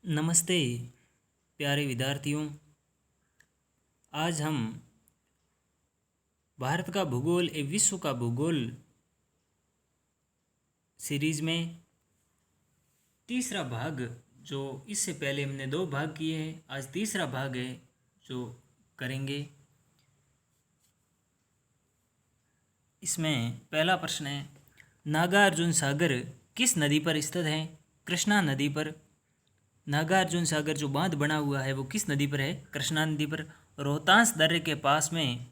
नमस्ते प्यारे विद्यार्थियों। आज हम भारत का भूगोल एवं विश्व का भूगोल सीरीज में तीसरा भाग, जो इससे पहले हमने 2 भाग किए हैं, आज तीसरा भाग है जो करेंगे। इसमें पहला प्रश्न है, नागार्जुन सागर किस नदी पर स्थित है? कृष्णा नदी पर। नागार्जुन सागर जो बांध बना हुआ है वो किस नदी पर है? कृष्णा नदी पर। रोहतांस दर्रे के पास में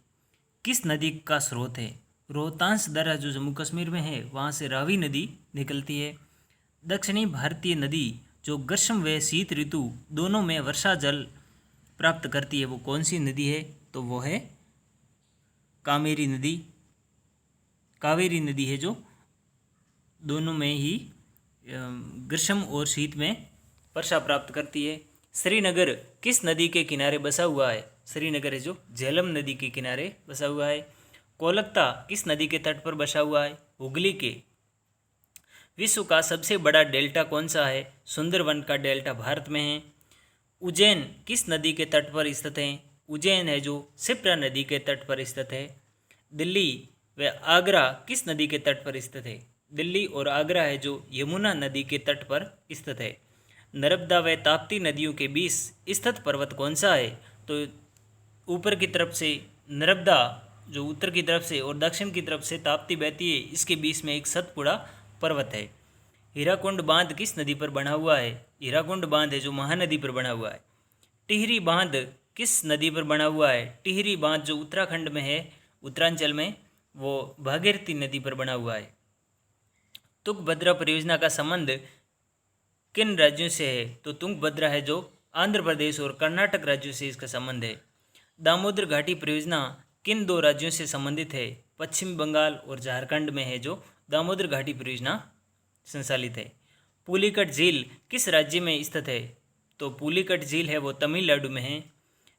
किस नदी का स्रोत है? रोहतांस दर्रा जो जम्मू कश्मीर में है वहाँ से रावी नदी निकलती है। दक्षिणी भारतीय नदी जो ग्रीष्म व शीत ऋतु दोनों में वर्षा जल प्राप्त करती है वो कौन सी नदी है? तो वो है कावेरी नदी। कावेरी नदी है जो दोनों में ही ग्रीष्म और शीत में वर्षा प्राप्त करती है। श्रीनगर किस नदी के किनारे बसा हुआ है? श्रीनगर है जो झेलम नदी के किनारे बसा हुआ है। कोलकाता किस नदी के तट पर बसा हुआ है? हुगली के। विश्व का सबसे बड़ा डेल्टा कौन सा है? सुंदरवन का डेल्टा भारत में है। उज्जैन किस नदी के तट पर स्थित है? उज्जैन है जो शिप्रा नदी के तट पर स्थित है। दिल्ली व आगरा किस नदी के तट पर स्थित है? दिल्ली और आगरा है जो यमुना नदी के तट पर स्थित है। नर्मदा व ताप्ती नदियों के बीच स्थित पर्वत कौन सा है? तो ऊपर की तरफ से नर्मदा जो उत्तर की तरफ से और दक्षिण की तरफ से ताप्ती बहती है, इसके बीच में एक सतपुड़ा पर्वत है। हीराकुंड बांध किस नदी पर बना हुआ है? हीराकुंड बांध है जो महानदी पर बना हुआ है। टिहरी बांध किस नदी पर बना हुआ है? टिहरी बांध जो उत्तराखंड में है, उत्तरांचल में, वो भागीरथी नदी पर बना हुआ है। तुंगभद्रा परियोजना का संबंध किन राज्यों से है? तो तुंगभद्रा है जो आंध्र प्रदेश और कर्नाटक राज्यों से इसका संबंध है। दामोदर घाटी परियोजना किन 2 राज्यों से संबंधित है? पश्चिम बंगाल और झारखंड में है जो दामोदर घाटी परियोजना संचालित है। पुलिकट झील किस राज्य में स्थित है? तो पुलिकट झील है वो तमिलनाडु में है।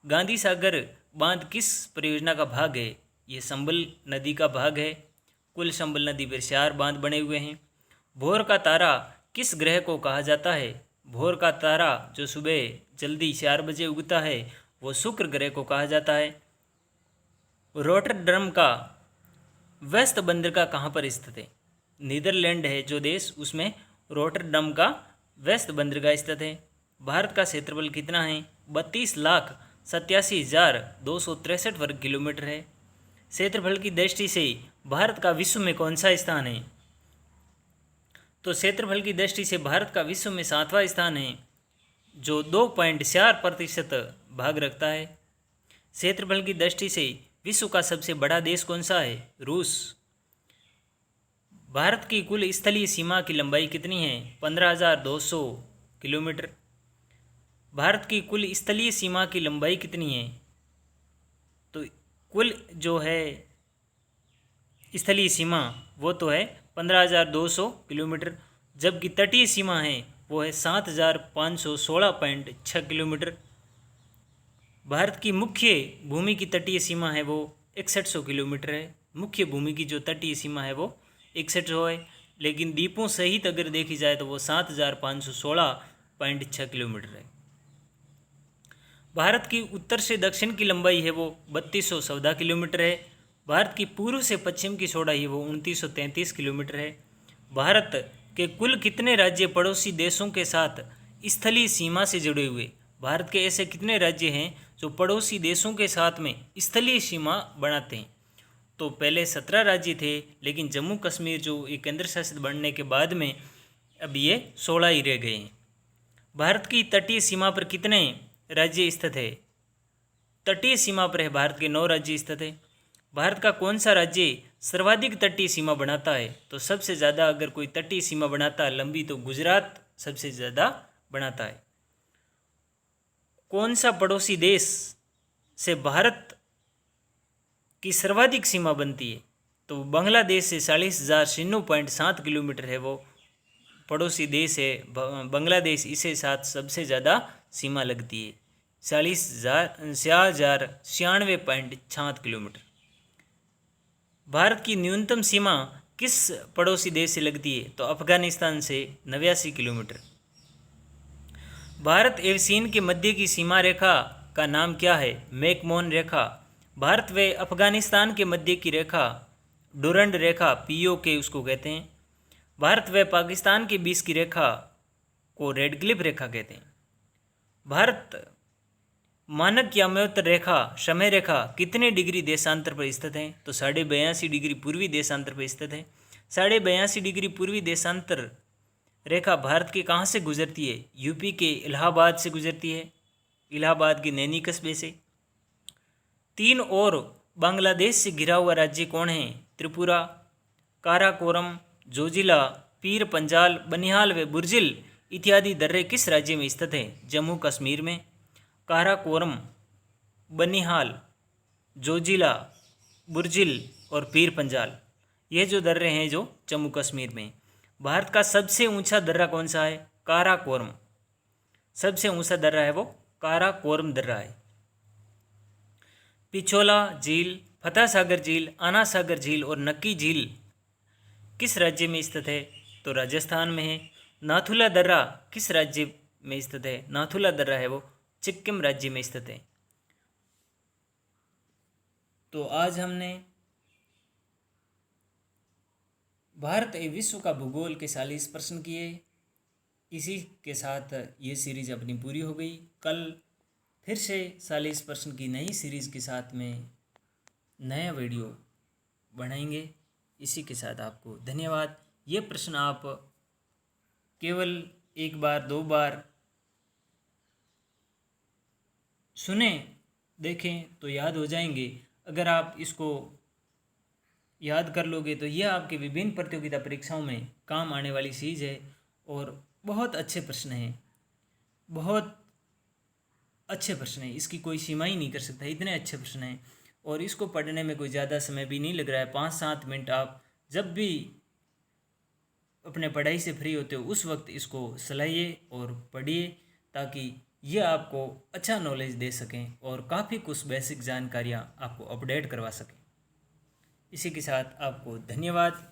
गांधी सागर बांध किस परियोजना का भाग है? ये संबल नदी का भाग है। कुल संबल नदी पर 4 बांध बने हुए हैं। भोर का तारा किस ग्रह को कहा जाता है? भोर का तारा जो सुबह जल्दी 4 बजे उगता है वो शुक्र ग्रह को कहा जाता है। रोटरडम का वेस्ट बंदरगाह कहाँ पर स्थित है? नीदरलैंड है जो देश, उसमें रोटरडम का वेस्ट बंदरगाह स्थित है। भारत का क्षेत्रफल कितना है? 32,87,263 वर्ग किलोमीटर है। क्षेत्रफल की दृष्टि से भारत का विश्व में कौन सा स्थान है? तो क्षेत्रफल की दृष्टि से भारत का विश्व में 7वां स्थान है, जो 2.4% भाग रखता है। क्षेत्रफल की दृष्टि से विश्व का सबसे बड़ा देश कौन सा है? रूस। भारत की कुल स्थलीय सीमा की लंबाई कितनी है? 15,200 किलोमीटर। भारत की कुल स्थलीय सीमा की लंबाई कितनी है? तो कुल जो है स्थलीय सीमा वो तो है 15,200 किलोमीटर, जबकि तटीय सीमा है वो है 7,516.6 किलोमीटर। भारत की मुख्य भूमि की तटीय सीमा है वो 6100 किलोमीटर है। मुख्य भूमि की जो तटीय सीमा है वो 6100 है, लेकिन द्वीपों सहित अगर देखी जाए तो वो 7,516.6 किलोमीटर है। भारत की उत्तर से दक्षिण की लंबाई है वो 3214 किलोमीटर है। भारत की पूर्व से पश्चिम की चौड़ाई है वो 2933 किलोमीटर है। भारत के कुल कितने राज्य पड़ोसी देशों के साथ स्थलीय सीमा से जुड़े हुए? भारत के ऐसे कितने राज्य हैं जो पड़ोसी देशों के साथ में स्थलीय सीमा बनाते हैं? तो पहले 17 राज्य थे, लेकिन जम्मू कश्मीर जो एक केंद्र शासित बनने के बाद में अब ये 16 ही रह गए हैं। भारत की तटीय सीमा पर कितने राज्य स्थित है? तटीय सीमा पर है भारत के 9 राज्य स्थित है। भारत का कौन सा राज्य सर्वाधिक तटीय सीमा बनाता है? तो सबसे ज़्यादा अगर कोई तटीय सीमा बनाता है लंबी तो गुजरात सबसे ज़्यादा बनाता है। कौन सा पड़ोसी देश से भारत की सर्वाधिक सीमा बनती है? तो बांग्लादेश से 40,96.7 किलोमीटर है वो पड़ोसी देश है बांग्लादेश, इसे साथ सबसे ज़्यादा सीमा लगती है 46,96.6 किलोमीटर। भारत की न्यूनतम सीमा किस पड़ोसी देश से लगती है? तो अफगानिस्तान से 89 किलोमीटर। भारत एवं चीन के मध्य की सीमा रेखा का नाम क्या है? मैकमोहन रेखा। भारत व अफगानिस्तान के मध्य की रेखा डुरंड रेखा, POK उसको कहते हैं। भारत व पाकिस्तान के बीच की रेखा को रेडक्लिफ रेखा कहते हैं। भारत मानक याम्योत्तर रेखा, समय रेखा कितने डिग्री देशांतर पर स्थित है? तो 82.5 डिग्री पूर्वी देशांतर पर स्थित है। 82.5 डिग्री पूर्वी देशांतर रेखा भारत के कहाँ से गुजरती है? यूपी के इलाहाबाद से गुजरती है, इलाहाबाद के नैनी कस्बे से। 3 और बांग्लादेश से घिरा हुआ राज्य कौन है? त्रिपुरा। काराकोरम, जोजिला, पीर पंजाल, बनिहाल व बुर्जिल इत्यादि दर्रे किस राज्य में स्थित हैं? जम्मू कश्मीर में। काराकोरम, बनिहाल, जोजिला, बुर्जिल और पीर पंजाल, ये जो दर्रे हैं जो जम्मू कश्मीर में। भारत का सबसे ऊंचा दर्रा कौन सा है? काराकोरम। सबसे ऊंचा दर्रा है वो काराकोरम दर्रा है। पिछोला झील, फतेह सागर झील, आना सागर झील और नक्की झील किस राज्य में स्थित है? तो राजस्थान में है। नाथुला दर्रा किस राज्य में स्थित है? नाथुला दर्रा है वो सिक्किम राज्य में स्थित है। तो आज हमने भारत एवं विश्व का भूगोल के 40 प्रश्न किए। इसी के साथ ये सीरीज अपनी पूरी हो गई। कल फिर से 40 प्रश्न की नई सीरीज के साथ में नया वीडियो बनाएंगे। इसी के साथ आपको धन्यवाद। ये प्रश्न आप केवल 1 बार 2 बार सुने देखें तो याद हो जाएंगे। अगर आप इसको याद कर लोगे तो यह आपके विभिन्न प्रतियोगिता परीक्षाओं में काम आने वाली चीज़ है। और बहुत अच्छे प्रश्न हैं, बहुत अच्छे प्रश्न हैं, इसकी कोई सीमा ही नहीं कर सकता, इतने अच्छे प्रश्न हैं। और इसको पढ़ने में कोई ज़्यादा समय भी नहीं लग रहा है। 5-7 मिनट आप जब भी अपने पढ़ाई से फ्री होते हो उस वक्त इसको चलाइए और पढ़िए, ताकि ये आपको अच्छा नॉलेज दे सकें और काफ़ी कुछ बेसिक जानकारियाँ आपको अपडेट करवा सकें। इसी के साथ आपको धन्यवाद।